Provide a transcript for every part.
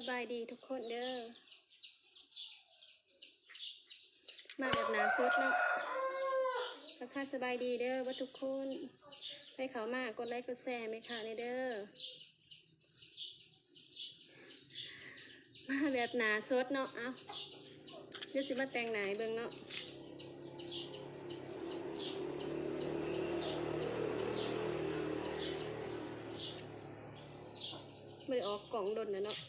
บายดีทุกคนเด้อมาแบบหนาสดเนาะทักทายสบายดีเด้อว่าทุกคนให้เขามากดไลค์กดแชร์ไหมคะในเด้อมาแบบหนาสดเนาะเอาเดี๋ยวสิมาแต่งไหนเบิ่งเนาะไม่ได้ออกกล่องดนนะเนาะ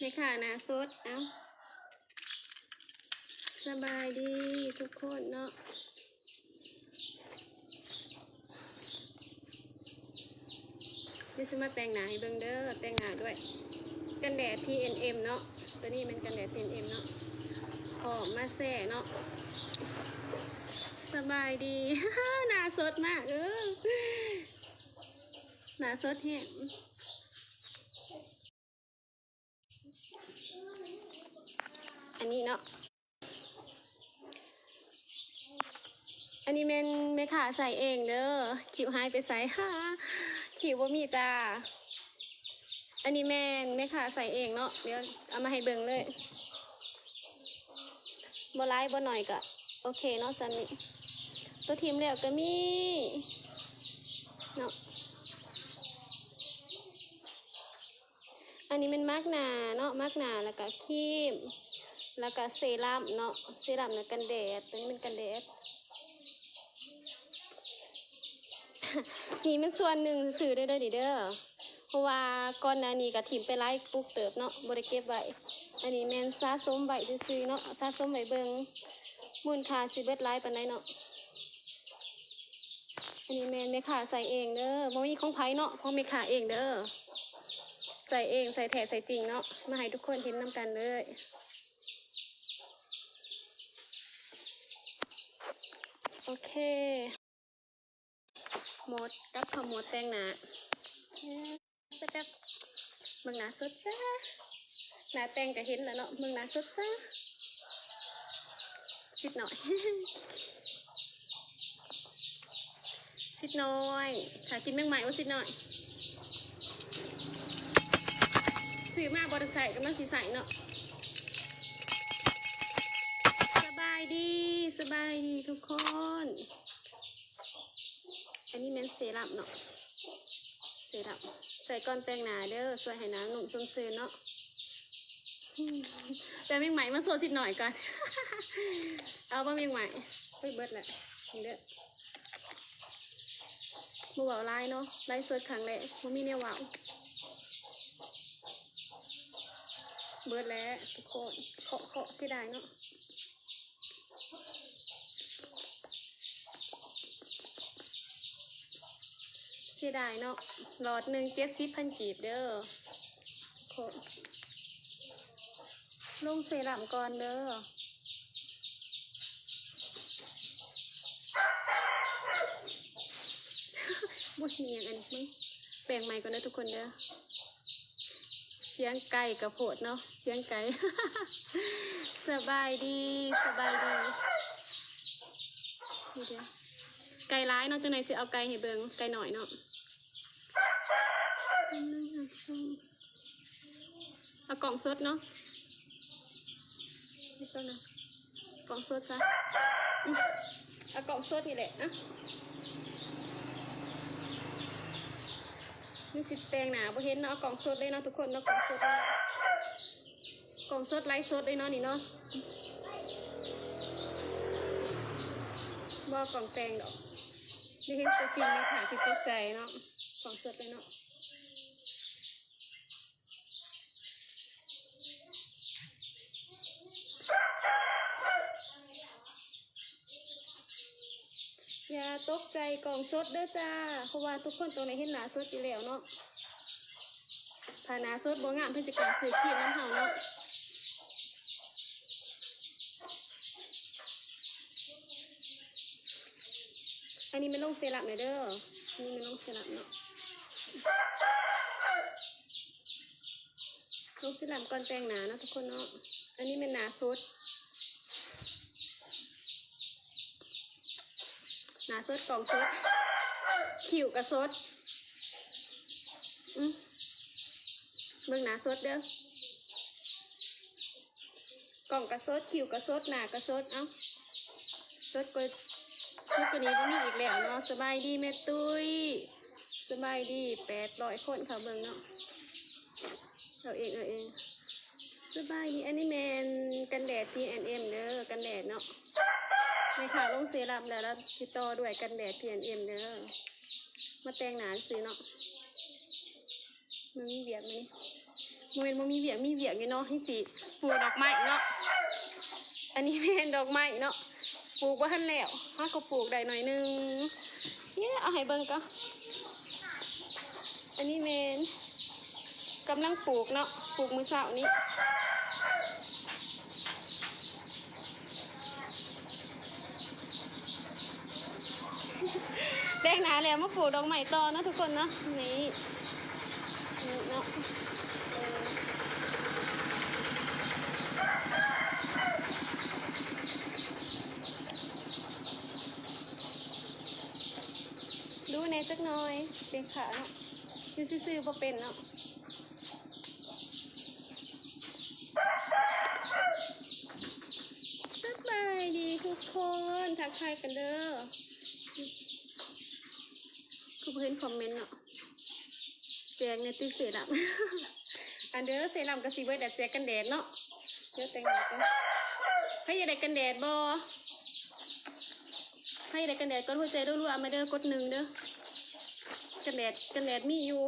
ในค่ะหนาสดเอาสบายดีทุกคนเนาะเดี๋ยวจะมาแต่งหน้าให้เบิ่งเด้อแต่งหน้าด้วยกันแดด PNM เนาะตัวนี้เป็นกันแดด PNM เนาะหอมมาแซ่เนาะสบายดี หน้าสดมากหน้าสดแห้งอันนี้เนาะอันนี้แม่ขาใส่เองเด้อขิวหายไปใส่ฮ่าขิวบ่มีจ้าอันนี้แม่ขาใส่เองเนาะเดี๋ยวเอามาให้เบิ่งเลยบ่ร้ายบ่หน่อยก็โอเคเนาะซันนี่ตัวทีมแล้วก็มีเนาะอันนี้เป็นมาร์กหน้าเนาะมาร์กหน้าแล้วก็ครีมแล้วก็เซรั่มเนาะเซรั่มแล้วกันแดดตัวนี้เป็นกันแดด นี่มันส่วนหนึ่งสื่อได้เด้อเด้อเพราะว่าก่อนหน้านี้กับทีมไปไล่ปลูกเติบเนาะบริเก็บไว้อันนี้แมนสะสมไว้ซื้อเนาะสะสมไว้เบิ่งมูลค่าสิเบิดไล่ปานใดเนาะอันนี้แม่ขาใส่เองเด้อบ่มีของไผเนาะของแม่ขาเองเด้อใส่เองใส่แท้ใส่จริงเนาะมาให้ทุกคนเห็นนำกันเลยโอเคหมดกับขมวดแป้งหนาแป๊บมึงหนาสดจ้าหนาแป้งก็เห็นแล้วเนาะมึงหนาสดจ้าชิดหน่อย ชิดน้อยถ้ากินแมงใหม่ว่าชิดหน่อยซื้อมาบริษัทกำลังสีใสเนาะสบายดีทุกคนอันนี้แมนเซรั่มเนาะเซรั่มใส่ก้อนแป้งหนาเด้อสวยให้หนาหนุ่มสมซื่อเนาะแต่แมงใหม่มาโซชิดหน่อยก่อน เอาบ้าแมงใหม่เบิดแหละเด้อมือว่าวไล่เนาะไล่สดครั้งแรกมันมีแนวว่าวเบิดแล้วทุกคนเคาะเสียดายเนาะเสียดายเนาะหลอดหนึ่ง70,000 กีบเด้อโคลงเซรั่มก่อนเด้อมุดเมียงอันนี้แปลงใหม่ก่อนนะทุกคนเด้อเสียงไก่กับโพดเนาะเสียงไก่ สบายดีนี่เด้อไก่ร้ายเนาะจังไหนสิเอาไก่ให้เบิ่งไก่หน่อยเนาะเอากล่องสดเนาะนี่ก็นะกล่องสดจ้ะเอากล่องสดนี่แหละนะนี่จิตแปลงหนาพอเห็นเนาะเอากล่องสดเลยเนาะทุกคนเนาะกล่องสดไลฟ์สดเลยเนาะนี่เนาะบอกกล่องแปลงดอกนี่เห็นตัวจริงมีขาจิตตกใจเนาะกล่องสดเลยเนาะอย่าตกใจกล่องสดเด้อจ้าเพราะว่าทุกคนตรงไหนเห็นหนาสดอยู่แล้วเนาะถ้าหนาสดบ่งามเพื่อจะการซื้อครีมน้ำเห่าเนาะอันนี้มันลงเซรั่มเลยเด้อ นี่ไม่ต้องสลับเนาะลงสลับก่อนแต่งหนาเนาะทุกคนเนาะอันนี้เป็นหนาสดหนาสดกล่องสดขิวกับสดเบิ่งหนาสดเด้อกล่องกระสดขิวกระสดหนากระสดเอ้าสดก็ชุดตัวนี้ก็มีอีกแล้วเนาะสบายดีแม่ตุ้ยสบายดี800 คนเขาเบิ่งเนาะเราเองสบายดีอันนี้แมนกันแดด P&M เด้อกันแดดเนาะไม่ค่ะลงเซรั่มแล้วจิต่อด้วยกันแดด P&M เด้อมาแต่งหนาซื้อเนาะมันมีเบียกไหมมันมีเบียกอยู่เนาะให้สิปลูกดอกไม้เนาะอันนี้เป็นดอกไม้เนาะปลูกว่าทันแล้วถ้าก็ปลูกได้หน่อยนึงเนี่ยเอาให้เบิ่งก็อันนี้แมนกำลังปลูกเนาะปลูกมือเสาร์นี้แดงหนาแล้วมาปลูกดอกไม้ต่อนะทุกคนเนาะนี่เนาะดูแน่จักหน่อยเป็นขาเนาะอยู่ซื่อๆบ่เป็นเนาะสบายดีทุกคนทักทายกันเด้อคือเพื่อนคอมเมนต์เนาะแจกในตีเสรัมอันเด้อเสรัมกับสีเบอร์แดดแจกกันแดดเนาะเดี๋ยวแต่งหน้ากันให้ยาได้กันแดดบ่ให้ได้กันแดดก็หัวใจรัวๆมาเด้อกด1เด้อกันแดดมีอยู่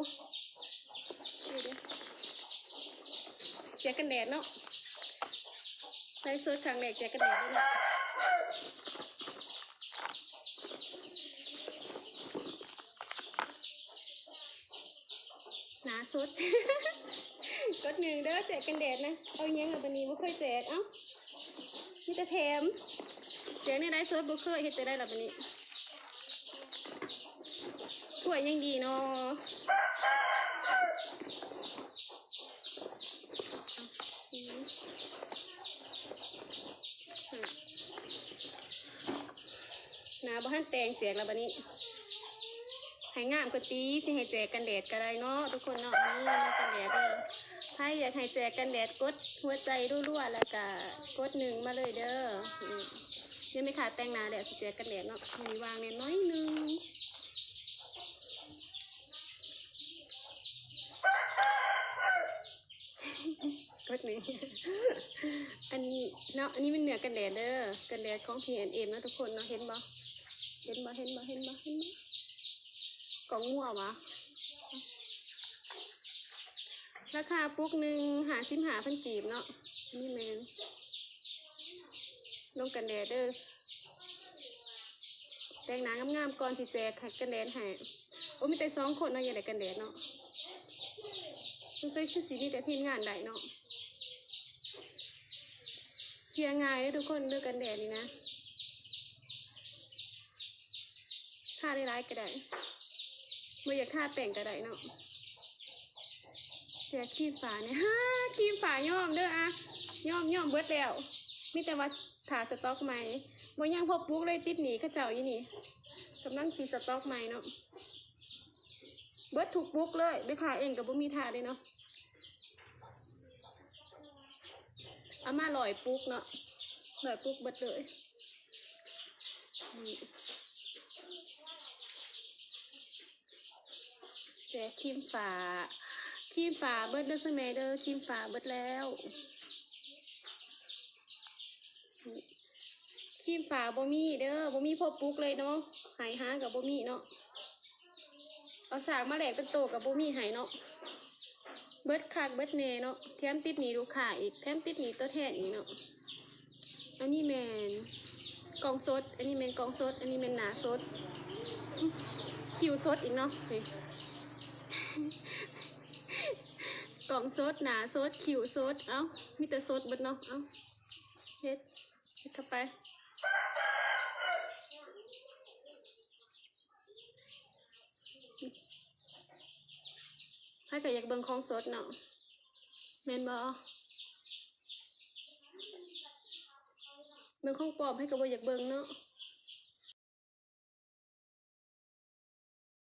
แจกกันแดดเนาะในโซดครั้งแรกแจกกันแดดด้วยเนาะหนาสุด กด1เด้อแจกกันแดดนะเอาเงี้ยกับบันนี้ไม่เคยแจกเอ้ามีแต่แถมแจกในไลฟ์สดบ่เคยเฮ็ดจะได้หรอบันนี้ถ้วยยังดีเนาะหนาบ้านแตงแจกแล้วบันนี้ให้งามกว่าตีสิให้แจกกันแดดก็ได้เนาะทุกคนเนาะนี่มันกันแดดเด้อใครอยากให้แจกกันแดดกดหัวใจรั่วๆแล้วก็กด1มาเลยเด้อยังไม่ขาดแต่งหน้าแดดสิแจกกันแดดเนาะมีวางเนี่ยน้อยนึงกด1อันนี้เนาะอันนี้เป็นเนื้อกันแดดเด้อกันแดดของ P&M นะทุกคนเนาะเห็นบ่กล่องงัววะราคาปุ๊ก155,000 กีบเนาะนี่แมนลงกันแดดเด้อแต่งหน้างามๆก่อนสิแจกกันแดดให้โอ้มีแต่2 คนเนาะอย่าได้กันแดดเนาะรู้สึกคือสีมีแต่ทีมงานได้เนาะเพียงง่ายเลยทุกคนเลือกกันแดดนี่นะทาได้ร้ายก็ได้ไม่อยากทาแต่งก็ได้เนาะแต่ครีมฝาเนี่ยครีมฝาย่อมเด้ออะย่อมเบิดแล้วมีแต่ว่าถาสต็อกใหม่บ่ยังพบปุ๊กเลยติดหนีข้าเจ้าอยู่นี่กำลังสีสต็อกใหม่เนาะเบิดถูกปุ๊กเลยไปขายเองกับบ่มีทาเลยเนาะเอามาลอยปุ๊กเนาะลอยปุ๊กเบิดเลยแต่ครีมฝาเบิดเด้อสมัยเด้อครีมฝาเบิดแล้วครีมฝาบ่มีเด้อบ่มีพอปุ๊กเลยเนาะหายหากับบ่มีเนาะเอาสากมาแหลกเป็นโตกับบ่มีหายเนาะเบิดคักเบิดเนเนาะแถมติดหนีลูกค้าอีกแถมติดหนีตัวแทนอีกเนาะอันนี้แมนกองสดอันนี้แมนกองสดอันนี้แมนหนาสดคิวสดอีกเนาะกล่องสดหนาสดคิวสดเอ้ามีแต่สดเบิดเนาะเอ้าเฮ็ดเข้าไป ให้ก็อยากเบิ่งของสดเนาะแม่นบ่เบิ่งของปลอมให้ก็บ่อยากเบิ่งเนาะ